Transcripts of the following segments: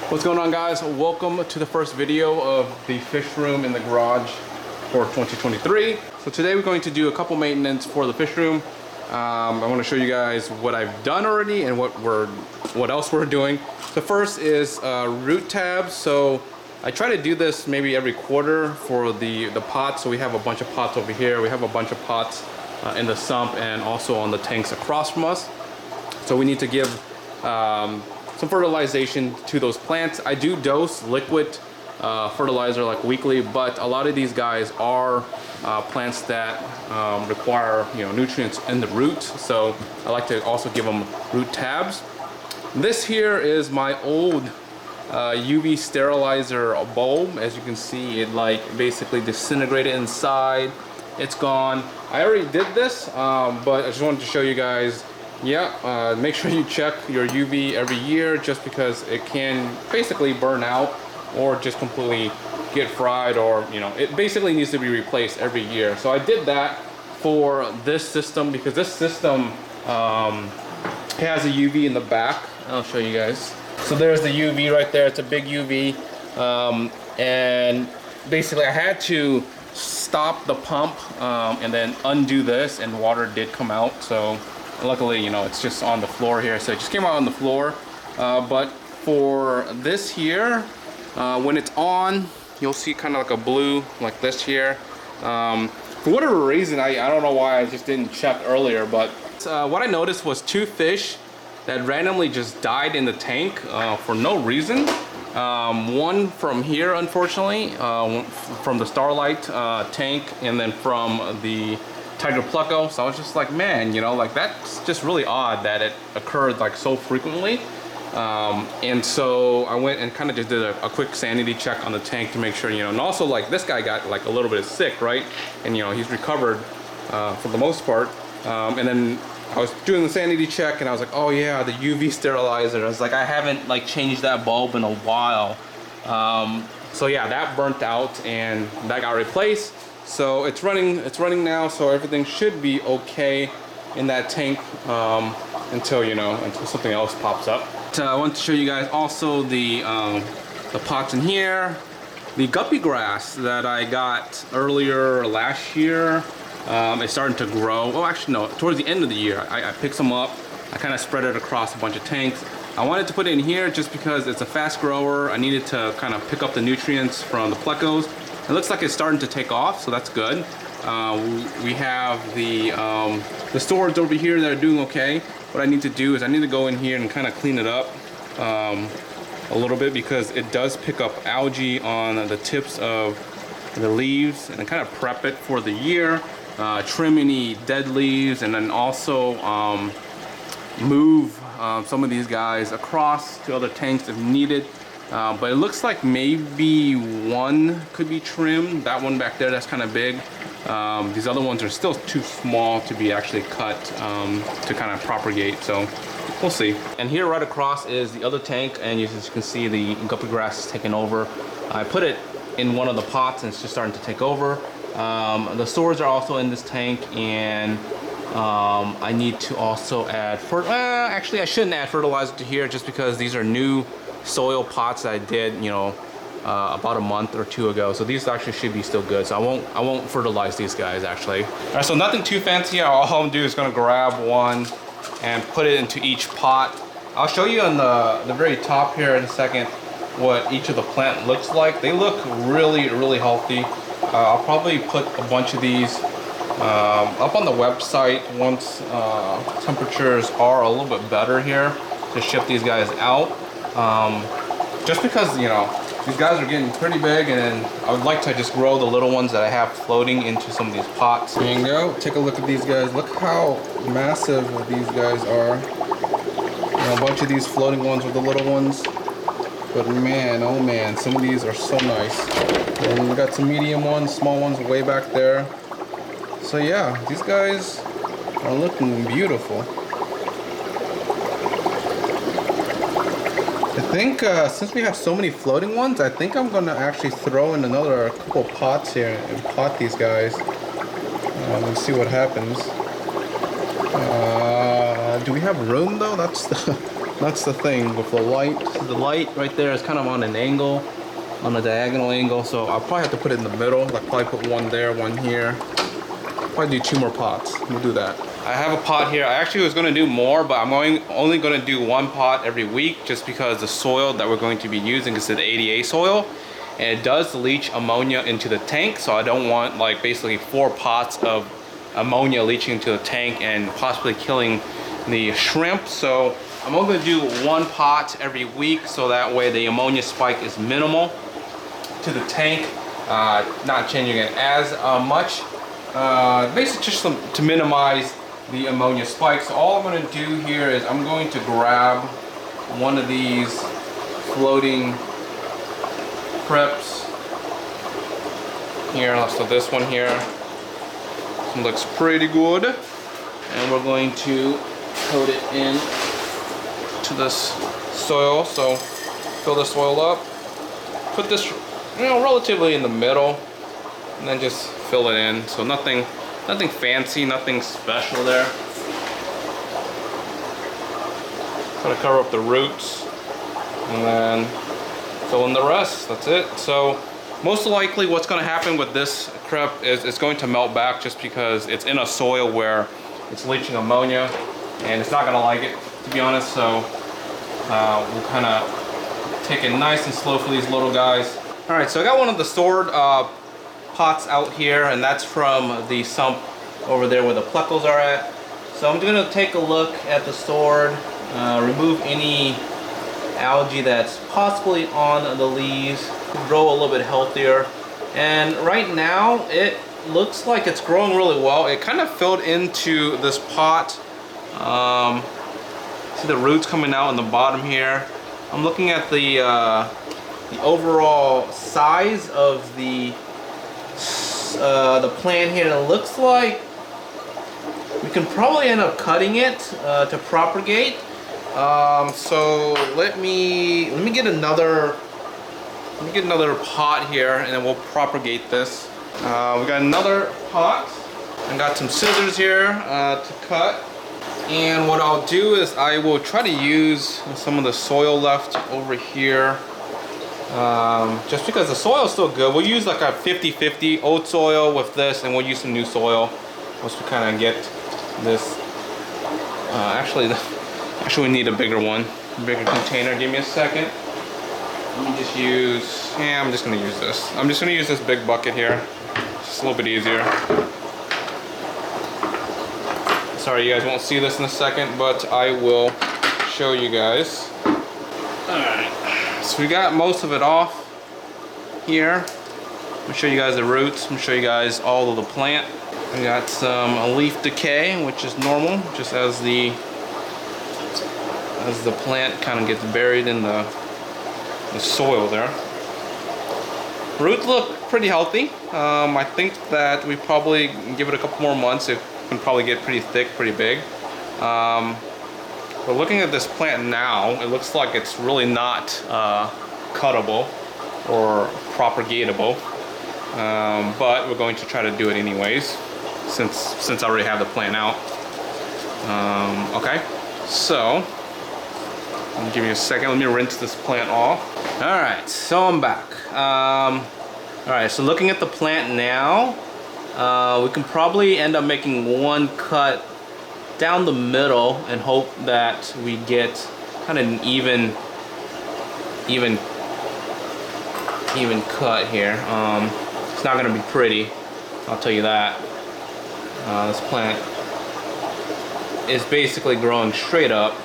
What's going on, guys? Welcome to the first video of the fish room in the garage for 2023. So today we're going to do a couple maintenance for the fish room. I want to show you guys what I've done already and what else we're doing. The first is root tabs. So I try to do this maybe every quarter for the pots. So we have a bunch of pots over here. We have a bunch of pots in the sump and also on the tanks across from us. So we need to give some fertilization to those plants. I do dose liquid fertilizer like weekly, but a lot of these guys are plants that require nutrients in the roots. So I like to also give them root tabs. This here is my old UV sterilizer bulb. As you can see, it basically disintegrated inside. It's gone. I already did this, but I just wanted to show you guys. Yeah, make sure you check your UV every year, just because it can basically burn out or just completely get fried, or it basically needs to be replaced every year. So I did that for this system because this system has a UV in the back. I'll show you guys. So there's the UV right there. It's a big UV, and basically I had to stop the pump and then undo this, and water did come out. So luckily, it's just on the floor here, so it just came out on the floor. But for this here, when it's on, you'll see kind of like a blue like this here. For whatever reason, I don't know why I just didn't check earlier, but what I noticed was 2 fish that randomly just died in the tank for no reason. One from here, unfortunately, from the Starlight tank, and then from the Tiger Pleco. So I was just like, man, that's just really odd that it occurred so frequently. And so I went and kind of just did a quick sanity check on the tank to make sure, and also this guy got a little bit sick, right? And he's recovered for the most part. And then I was doing the sanity check, and I was like, oh yeah, the UV sterilizer. I was like, I haven't changed that bulb in a while. So yeah, that burnt out and that got replaced. So it's running now, so everything should be okay in that tank until until something else pops up. I want to show you guys also the pots in here. The guppy grass that I got earlier last year is starting to grow. Well, actually no, towards the end of the year I picked some up. I kind of spread it across a bunch of tanks. I wanted to put it in here just because it's a fast grower. I needed to kind of pick up the nutrients from the plecos. It looks like it's starting to take off, so that's good. We have the storage over here that are doing okay. What I need to do is I need to go in here and kind of clean it up a little bit, because it does pick up algae on the tips of the leaves, and kind of prep it for the year. Trim any dead leaves, and then also move some of these guys across to other tanks if needed. But it looks like maybe one could be trimmed. That one back there, that's kind of big. These other ones are still too small to be actually cut to kind of propagate, so we'll see. And here right across is the other tank, and as you can see, the guppy grass is taking over. I put it in one of the pots and it's just starting to take over. The stores are also in this tank, and I need to also add actually I shouldn't add fertilizer to here, just because these are new soil pots that I did about a month or 2 ago. So these actually should be still good, so I won't fertilize these guys actually. All right, so nothing too fancy. All I'm gonna do is gonna grab one and put it into each pot. I'll show you on the very top here in a second what each of the plant looks like. They look really healthy. I'll probably put a bunch of these up on the website once temperatures are a little bit better here, to ship these guys out. Just because these guys are getting pretty big, and I would like to just grow the little ones that I have floating into some of these pots. There you go. Take a look at these guys. Look how massive these guys are. A bunch of these floating ones with the little ones. But man, oh man, some of these are so nice. And we got some medium ones, small ones way back there. So yeah, these guys are looking beautiful. I think since we have so many floating ones, I think I'm gonna actually throw in another couple pots here and pot these guys. Let's see what happens. Do we have room though? That's the That's the thing with the light. The light right there is kind of on an angle, on a diagonal angle. So I'll probably have to put it in the middle. Like probably put one there, one here. Probably do 2 more pots. We'll do that. I have a pot here. I actually was going to do more, but I'm only going to do 1 pot every week, just because the soil that we're going to be using is the ADA soil, and it does leach ammonia into the tank. So I don't want like basically 4 pots of ammonia leaching into the tank and possibly killing the shrimp. So I'm only going to do 1 pot every week, so that way the ammonia spike is minimal to the tank, not changing it as much. Basically just to minimize the ammonia spike. So all I'm going to do here is I'm going to grab one of these floating preps here. So this one here, this one looks pretty good, and we're going to coat it in to this soil. So fill the soil up, put this, you know, relatively in the middle, and then just fill it in. So nothing fancy, nothing special there. Try to cover up the roots, and then fill in the rest. That's it. So most likely what's going to happen with this crepe is it's going to melt back, just because it's in a soil where it's leaching ammonia, and it's not going to like it, to be honest. So we'll kind of take it nice and slow for these little guys. All right, so I got one of the stored pots out here, and that's from the sump over there where the plecos are at. So I'm going to take a look at the stored, remove any algae that's possibly on the leaves, grow a little bit healthier. And right now it looks like it's growing really well. It kind of filled into this pot. See the roots coming out in the bottom here. I'm looking at the overall size of the plant here, and it looks like we can probably end up cutting it to propagate. So let me get another pot here, and then we'll propagate this. We got another pot. I got some scissors here to cut. And what I'll do is I will try to use some of the soil left over here. Just because the soil is still good. We'll use like a 50-50 old soil with this, and we'll use some new soil once we kind of get this. Actually we need a bigger one, a bigger container. Give me a second. Let me just use, I'm just gonna use this. I'm just gonna use this big bucket here. It's a little bit easier. Sorry, you guys won't see this in a second, but I will show you guys. Alright, so we got most of it off here. I'm gonna show you guys the roots. I'm gonna show you guys all of the plant. We got some leaf decay, which is normal, just as the plant kind of gets buried in the soil there. Roots look pretty healthy. I think that we probably give it a couple more months. It can probably get pretty thick, pretty big. But looking at this plant now, it looks like it's really not cuttable or propagatable. But we're going to try to do it anyways, since I already have the plant out. Okay, so give me a second. Let me rinse this plant off. All right, so I'm back. All right, so looking at the plant now, we can probably end up making one cut down the middle and hope that we get kind of an even cut here. It's not gonna be pretty, I'll tell you that. This plant is basically growing straight up.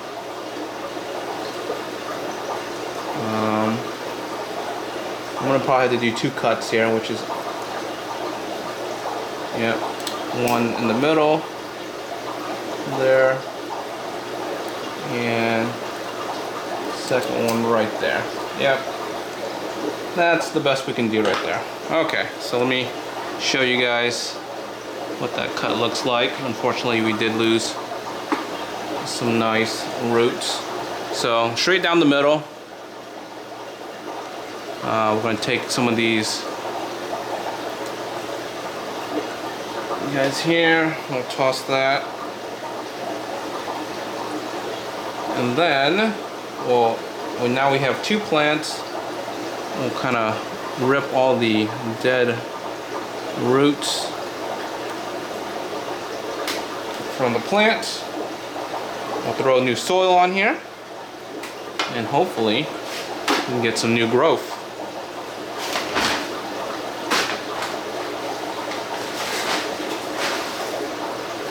I'm gonna probably have to do 2 cuts here, which is, yeah, one in the middle there, and second one right there. Yep, that's the best we can do right there. Okay, so let me show you guys what that cut looks like. Unfortunately, we did lose some nice roots. So straight down the middle. We're going to take some of these guys here. We'll toss that. And then well, now we have 2 plants. We'll kind of rip all the dead roots from the plant. We'll throw new soil on here, and hopefully we can get some new growth.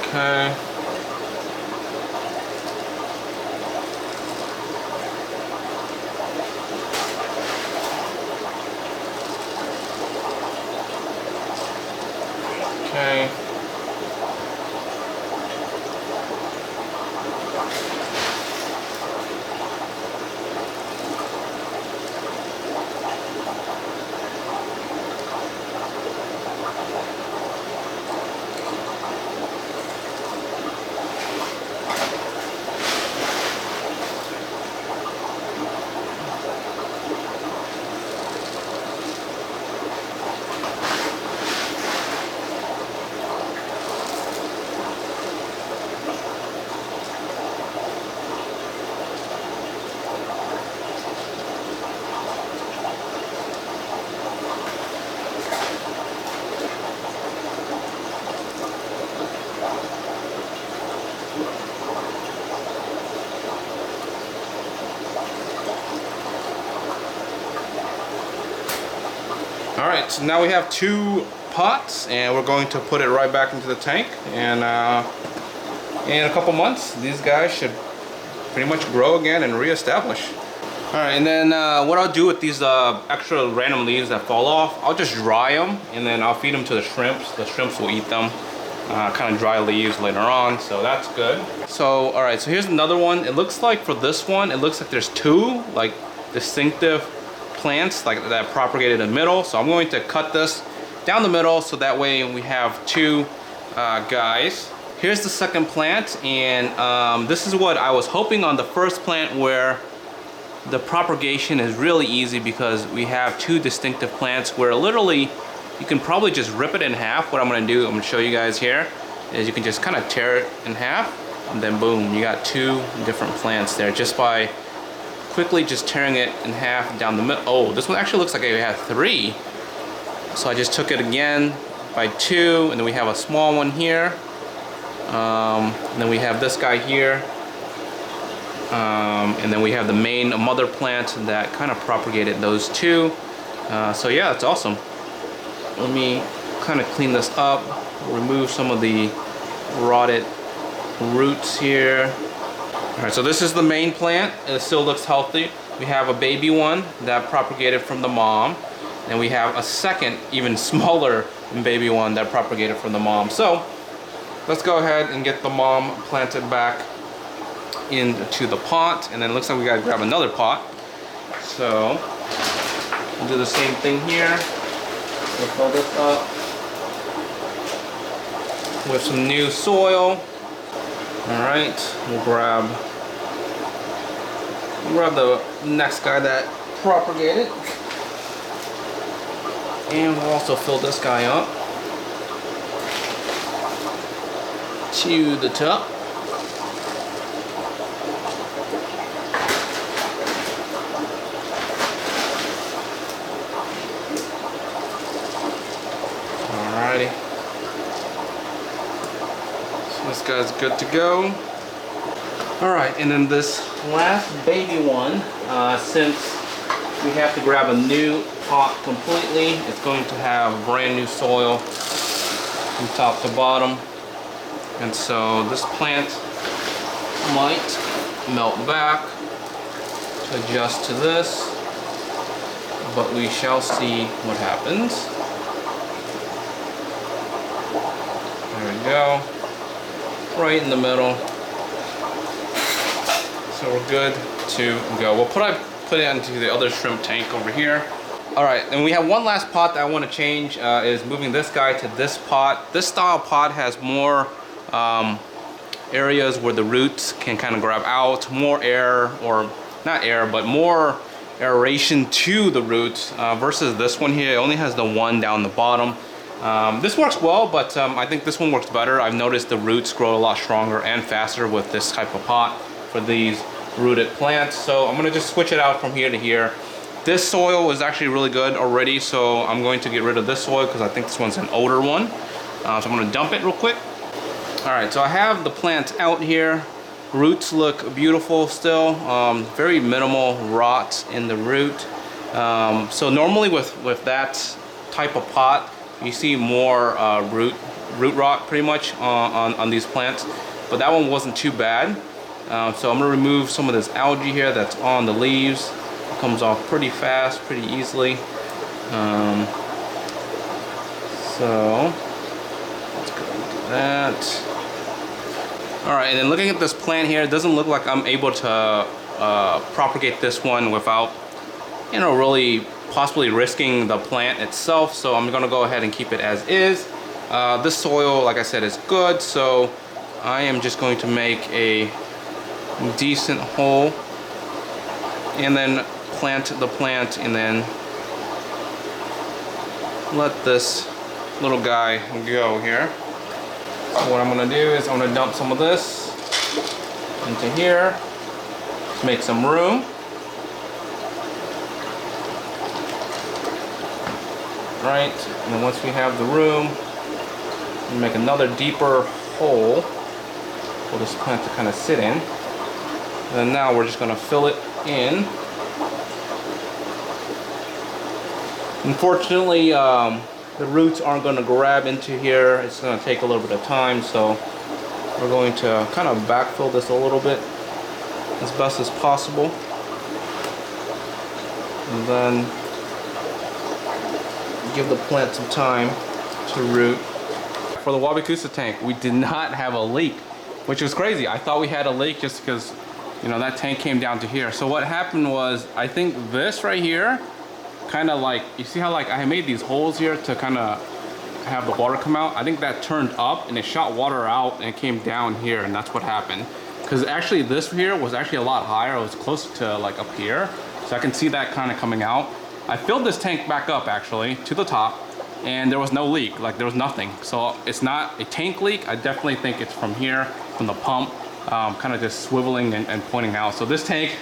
Okay. Okay. Alright, so now we have 2 pots, and we're going to put it right back into the tank, and in a couple months these guys should pretty much grow again and reestablish. Alright, and then what I'll do with these extra random leaves that fall off, I'll just dry them, and then I'll feed them to the shrimps. The shrimps will eat them. Kind of dry leaves later on, so that's good. So alright, so here's another one. It looks like for this one, it looks like there's 2 like distinctive plants like that propagated in the middle. So I'm going to cut this down the middle so that way we have 2 guys. Here's the second plant, and this is what I was hoping on the first plant, where the propagation is really easy because we have 2 distinctive plants where literally you can probably just rip it in half. What I'm going to do, I'm going to show you guys here, is you can just kind of tear it in half, and then boom, you got 2 different plants there just by quickly just tearing it in half down the middle. Oh, this one actually looks like it had 3. So I just took it again by 2, and then we have a small one here. And then we have this guy here. And then we have the main mother plant that kind of propagated those 2. So yeah, that's awesome. Let me kind of clean this up, remove some of the rotted roots here. Alright, so this is the main plant. It still looks healthy. We have a baby one that propagated from the mom. And we have a second, even smaller baby one that propagated from the mom. So let's go ahead and get the mom planted back into the pot. And then it looks like we gotta grab another pot. So we'll do the same thing here. We'll fill this up with some new soil. Alright, we'll grab the next guy that propagated, and we'll also fill this guy up to the top. Alrighty, so this guy's good to go. Alright, and then this last baby one, since we have to grab a new pot completely, it's going to have brand new soil from top to bottom. And so this plant might melt back to adjust to this, but we shall see what happens. There we go, right in the middle. So we're good to go. We'll put it into the other shrimp tank over here. All right, and we have one last pot that I want to change, is moving this guy to this pot. This style pot has more areas where the roots can kind of grab out, more air, or not air, but more aeration to the roots, versus this one here. It only has the one down the bottom. This works well, but I think this one works better. I've noticed the roots grow a lot stronger and faster with this type of pot for these rooted plants. So I'm gonna just switch it out from here to here. This soil is actually really good already, so I'm going to get rid of this soil because I think this one's an older one. So I'm gonna dump it real quick. All right, so I have the plants out here. Roots look beautiful still. Very minimal rot in the root. So normally with that type of pot, you see more root rot pretty much on these plants, but that one wasn't too bad. So I'm gonna remove some of this algae here that's on the leaves. It comes off pretty fast, pretty easily. So let's go and do that. All right, and then looking at this plant here, it doesn't look like I'm able to propagate this one without, you know, really possibly risking the plant itself. So I'm gonna go ahead and keep it as is. This soil, like I said, is good, so I am just going to make a decent hole and then plant the plant and then let this little guy go here. So what I'm gonna do is I'm gonna dump some of this into here to make some room. Right, and then once we have the room, we make another deeper hole for this plant to kind of sit in. And then now we're just gonna fill it in. Unfortunately, the roots aren't going to grab into here. It's going to take a little bit of time, so we're going to kind of backfill this a little bit as best as possible. And then give the plant some time to root. For the Wabicusa tank, we did not have a leak, which was crazy. I thought we had a leak just because, you know, that tank came down to here. So what happened was, I think this right here, kind of like, you see how like I made these holes here to kind of have the water come out? I think that turned up and it shot water out and it came down here, and that's what happened. Because actually this here was actually a lot higher. It was closer to like up here. So I can see that kind of coming out. I filled this tank back up actually to the top and there was no leak, like there was nothing. So it's not a tank leak. I definitely think it's from here, from the pump, kind of just swiveling and pointing out. So this tank,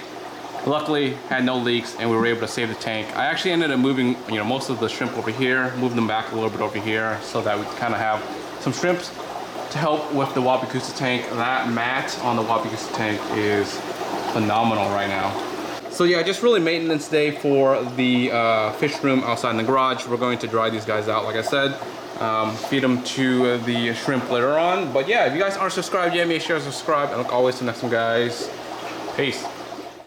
luckily, had no leaks and we were able to save the tank. I actually ended up moving, you know, most of the shrimp over here, moved them back a little bit over here so that we kind of have some shrimps to help with the Wabicusa tank. That mat on the Wabicusa tank is phenomenal right now. So yeah, just really maintenance day for the fish room outside in the garage. We're going to dry these guys out, like I said. Feed them to the shrimp later on. But yeah, if you guys aren't subscribed yet, make sure to subscribe. And like always, till next one, guys. Peace.